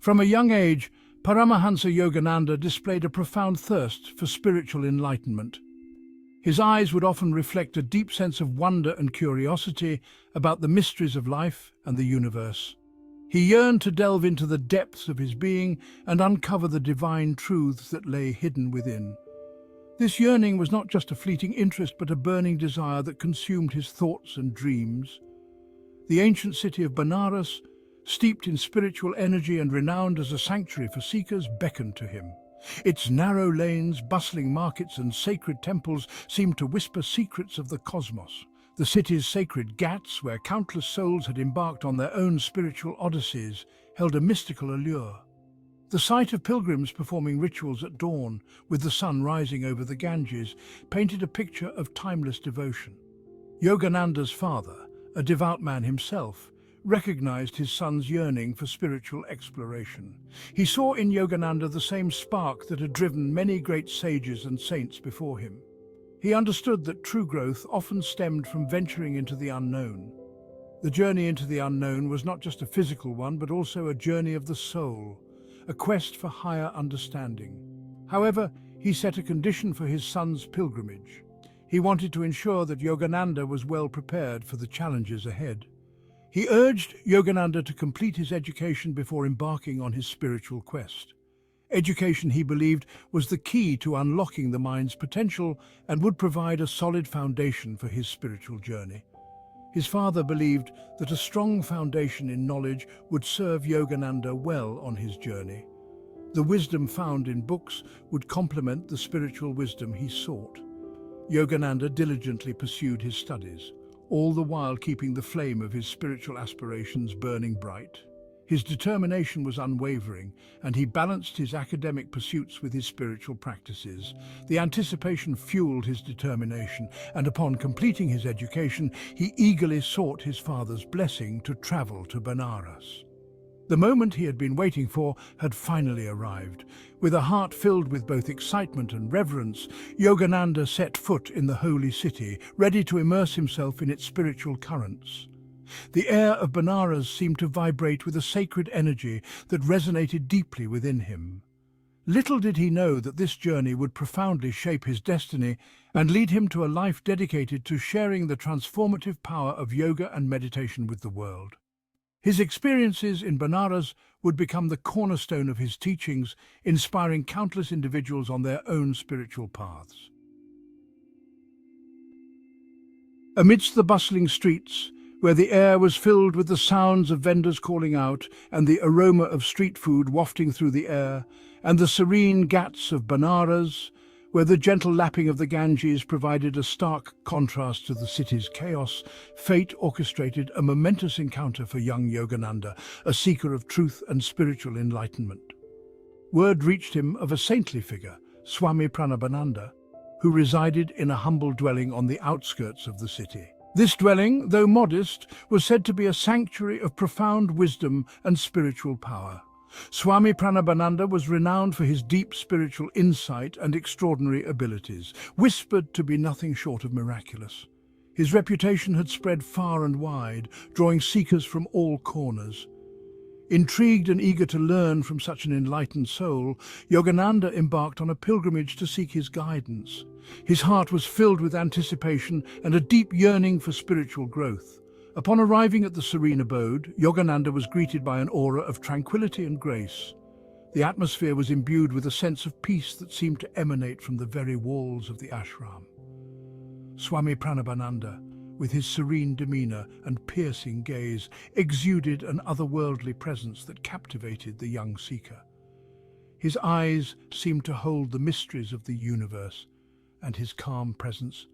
From a young age, Paramahansa Yogananda displayed a profound thirst for spiritual enlightenment. His eyes would often reflect a deep sense of wonder and curiosity about the mysteries of life and the universe. He yearned to delve into the depths of his being and uncover the divine truths that lay hidden within. This yearning was not just a fleeting interest, but a burning desire that consumed his thoughts and dreams. The ancient city of Benares, steeped in spiritual energy and renowned as a sanctuary for seekers, beckoned to him. Its narrow lanes, bustling markets and sacred temples seemed to whisper secrets of the cosmos. The city's sacred ghats, where countless souls had embarked on their own spiritual odysseys, held a mystical allure. The sight of pilgrims performing rituals at dawn, with the sun rising over the Ganges, painted a picture of timeless devotion. Yogananda's father, a devout man himself, recognized his son's yearning for spiritual exploration. He saw in Yogananda the same spark that had driven many great sages and saints before him. He understood that true growth often stemmed from venturing into the unknown. The journey into the unknown was not just a physical one, but also a journey of the soul, a quest for higher understanding. However, he set a condition for his son's pilgrimage. He wanted to ensure that Yogananda was well prepared for the challenges ahead. He urged Yogananda to complete his education before embarking on his spiritual quest. Education, he believed, was the key to unlocking the mind's potential and would provide a solid foundation for his spiritual journey. His father believed that a strong foundation in knowledge would serve Yogananda well on his journey. The wisdom found in books would complement the spiritual wisdom he sought. Yogananda diligently pursued his studies, all the while keeping the flame of his spiritual aspirations burning bright. His determination was unwavering, and he balanced his academic pursuits with his spiritual practices. The anticipation fueled his determination, and upon completing his education, he eagerly sought his father's blessing to travel to Benares. The moment he had been waiting for had finally arrived. With a heart filled with both excitement and reverence, Yogananda set foot in the holy city, ready to immerse himself in its spiritual currents. The air of Benares seemed to vibrate with a sacred energy that resonated deeply within him. Little did he know that this journey would profoundly shape his destiny and lead him to a life dedicated to sharing the transformative power of yoga and meditation with the world. His experiences in Benares would become the cornerstone of his teachings, inspiring countless individuals on their own spiritual paths. Amidst the bustling streets, where the air was filled with the sounds of vendors calling out and the aroma of street food wafting through the air, and the serene ghats of Benares, where the gentle lapping of the Ganges provided a stark contrast to the city's chaos, fate orchestrated a momentous encounter for young Yogananda, a seeker of truth and spiritual enlightenment. Word reached him of a saintly figure, Swami Pranabananda, who resided in a humble dwelling on the outskirts of the city. This dwelling, though modest, was said to be a sanctuary of profound wisdom and spiritual power. Swami Pranabananda was renowned for his deep spiritual insight and extraordinary abilities, whispered to be nothing short of miraculous. His reputation had spread far and wide, drawing seekers from all corners. Intrigued and eager to learn from such an enlightened soul, Yogananda embarked on a pilgrimage to seek his guidance. His heart was filled with anticipation and a deep yearning for spiritual growth. Upon arriving at the serene abode, Yogananda was greeted by an aura of tranquility and grace. The atmosphere was imbued with a sense of peace that seemed to emanate from the very walls of the ashram. Swami Pranabananda, with his serene demeanor and piercing gaze, exuded an otherworldly presence that captivated the young seeker. His eyes seemed to hold the mysteries of the universe, and his calm presence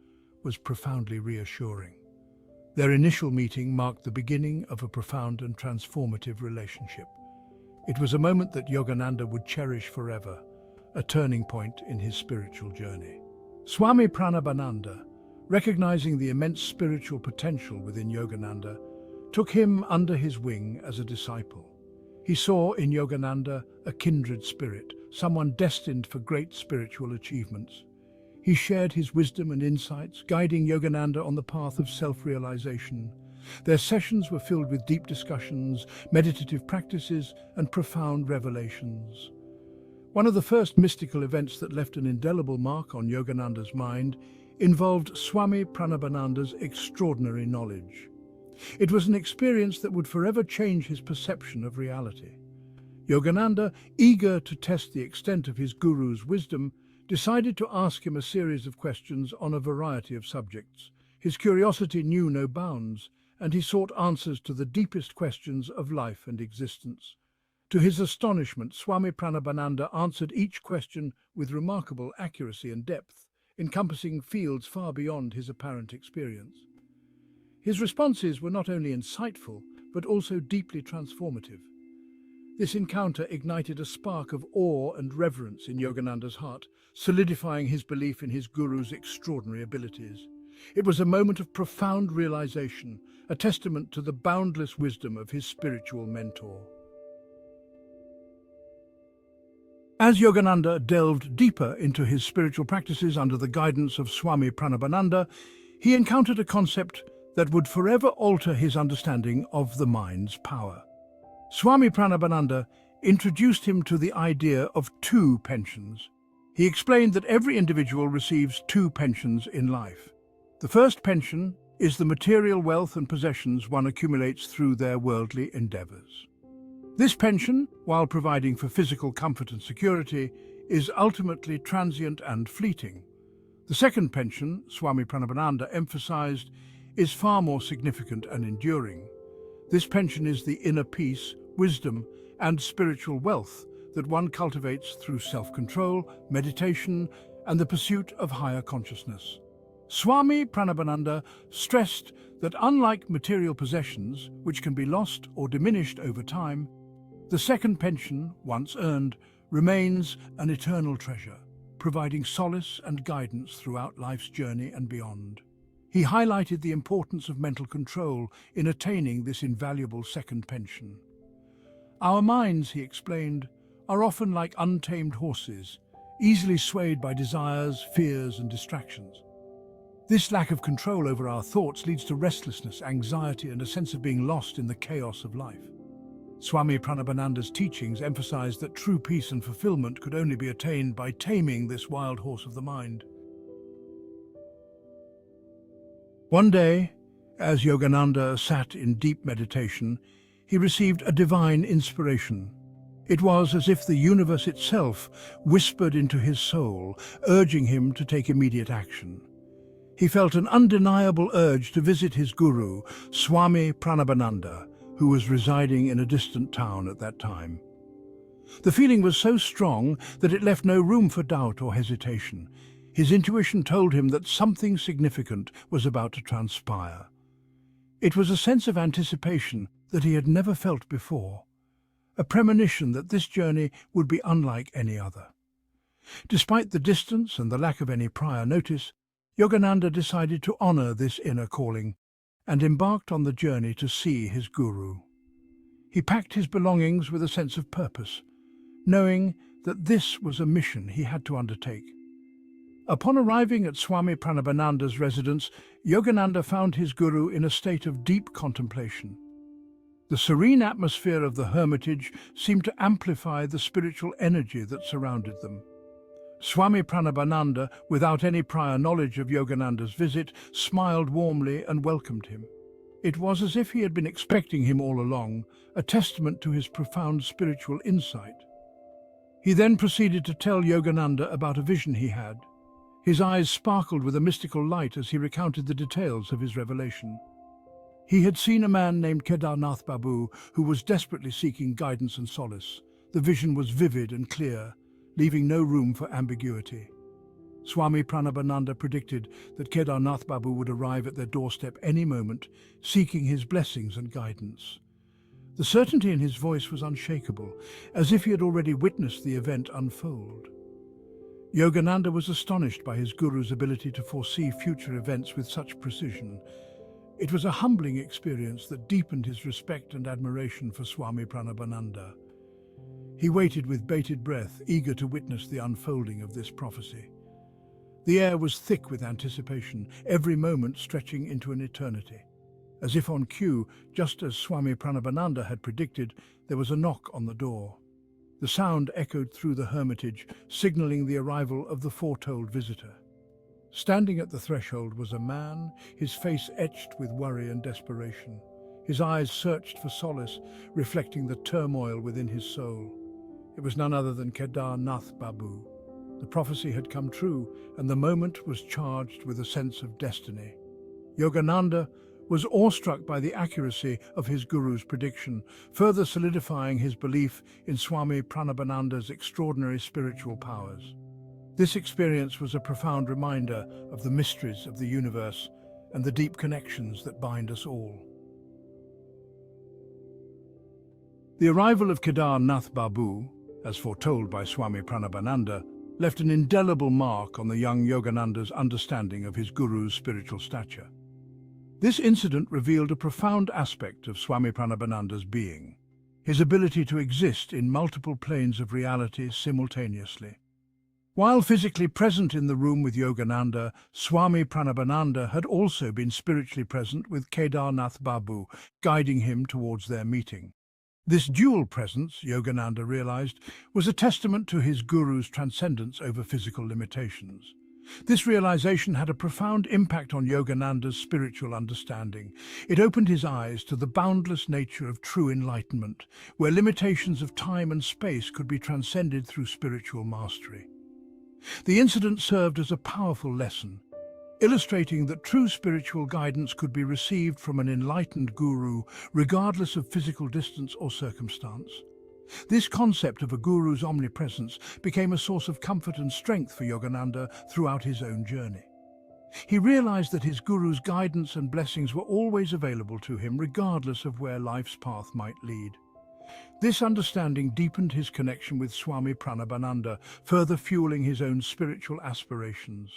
was profoundly reassuring. Their initial meeting marked the beginning of a profound and transformative relationship. It was a moment that Yogananda would cherish forever, a turning point in his spiritual journey. Swami Pranabananda, recognizing the immense spiritual potential within Yogananda, took him under his wing as a disciple. He saw in Yogananda a kindred spirit, someone destined for great spiritual achievements. He shared his wisdom and insights, guiding Yogananda on the path of self-realization. Their sessions were filled with deep discussions, meditative practices, and profound revelations. One of the first mystical events that left an indelible mark on Yogananda's mind involved Swami Pranabananda's extraordinary knowledge. It was an experience that would forever change his perception of reality. Yogananda, eager to test the extent of his guru's wisdom, decided to ask him a series of questions on a variety of subjects. His curiosity knew no bounds, and he sought answers to the deepest questions of life and existence. To his astonishment, Swami Pranabananda answered each question with remarkable accuracy and depth, encompassing fields far beyond his apparent experience. His responses were not only insightful, but also deeply transformative. This encounter ignited a spark of awe and reverence in Yogananda's heart, solidifying his belief in his guru's extraordinary abilities. It was a moment of profound realization, a testament to the boundless wisdom of his spiritual mentor. As Yogananda delved deeper into his spiritual practices under the guidance of Swami Pranabananda, he encountered a concept that would forever alter his understanding of the mind's power. Swami Pranabananda introduced him to the idea of two pensions. He explained that every individual receives two pensions in life. The first pension is the material wealth and possessions one accumulates through their worldly endeavors. This pension, while providing for physical comfort and security, is ultimately transient and fleeting. The second pension, Swami Pranabananda emphasized, is far more significant and enduring. This pension is the inner peace, wisdom, and spiritual wealth that one cultivates through self-control, meditation, and the pursuit of higher consciousness. Swami Pranabananda stressed that unlike material possessions, which can be lost or diminished over time, the second pension, once earned, remains an eternal treasure, providing solace and guidance throughout life's journey and beyond. He highlighted the importance of mental control in attaining this invaluable second pension. Our minds, he explained, are often like untamed horses, easily swayed by desires, fears, and distractions. This lack of control over our thoughts leads to restlessness, anxiety, and a sense of being lost in the chaos of life. Swami Pranabananda's teachings emphasized that true peace and fulfillment could only be attained by taming this wild horse of the mind. One day, as Yogananda sat in deep meditation, he received a divine inspiration. It was as if the universe itself whispered into his soul, urging him to take immediate action. He felt an undeniable urge to visit his guru, Swami Pranabananda, who was residing in a distant town at that time. The feeling was so strong that it left no room for doubt or hesitation. His intuition told him that something significant was about to transpire. It was a sense of anticipation that he had never felt before, a premonition that this journey would be unlike any other. Despite the distance and the lack of any prior notice, Yogananda decided to honor this inner calling and embarked on the journey to see his guru. He packed his belongings with a sense of purpose, knowing that this was a mission he had to undertake. Upon arriving at Swami Pranabananda's residence, Yogananda found his guru in a state of deep contemplation. The serene atmosphere of the hermitage seemed to amplify the spiritual energy that surrounded them. Swami Pranabananda, without any prior knowledge of Yogananda's visit, smiled warmly and welcomed him. It was as if he had been expecting him all along, a testament to his profound spiritual insight. He then proceeded to tell Yogananda about a vision he had. His eyes sparkled with a mystical light as he recounted the details of his revelation. He had seen a man named Kedarnath Babu who was desperately seeking guidance and solace. The vision was vivid and clear, leaving no room for ambiguity. Swami Pranabananda predicted that Kedarnath Babu would arrive at their doorstep any moment, seeking his blessings and guidance. The certainty in his voice was unshakable, as if he had already witnessed the event unfold. Yogananda was astonished by his guru's ability to foresee future events with such precision. It was a humbling experience that deepened his respect and admiration for Swami Pranabananda. He waited with bated breath, eager to witness the unfolding of this prophecy. The air was thick with anticipation, every moment stretching into an eternity. As if on cue, just as Swami Pranabananda had predicted, there was a knock on the door. The sound echoed through the hermitage, signaling the arrival of the foretold visitor. Standing at the threshold was a man, his face etched with worry and desperation. His eyes searched for solace, reflecting the turmoil within his soul. It was none other than Kedar Nath Babu. The prophecy had come true, and the moment was charged with a sense of destiny. Yogananda was awestruck by the accuracy of his guru's prediction, further solidifying his belief in Swami Pranabananda's extraordinary spiritual powers. This experience was a profound reminder of the mysteries of the universe and the deep connections that bind us all. The arrival of Kedar Nath Babu, as foretold by Swami Pranabananda, left an indelible mark on the young Yogananda's understanding of his guru's spiritual stature. This incident revealed a profound aspect of Swami Pranabananda's being, his ability to exist in multiple planes of reality simultaneously. While physically present in the room with Yogananda, Swami Pranabananda had also been spiritually present with Kedar Nath Babu, guiding him towards their meeting. This dual presence, Yogananda realized, was a testament to his guru's transcendence over physical limitations. This realization had a profound impact on Yogananda's spiritual understanding. It opened his eyes to the boundless nature of true enlightenment, where limitations of time and space could be transcended through spiritual mastery. The incident served as a powerful lesson, illustrating that true spiritual guidance could be received from an enlightened guru regardless of physical distance or circumstance. This concept of a guru's omnipresence became a source of comfort and strength for Yogananda throughout his own journey. He realized that his guru's guidance and blessings were always available to him regardless of where life's path might lead. This understanding deepened his connection with Swami Pranabananda, further fueling his own spiritual aspirations.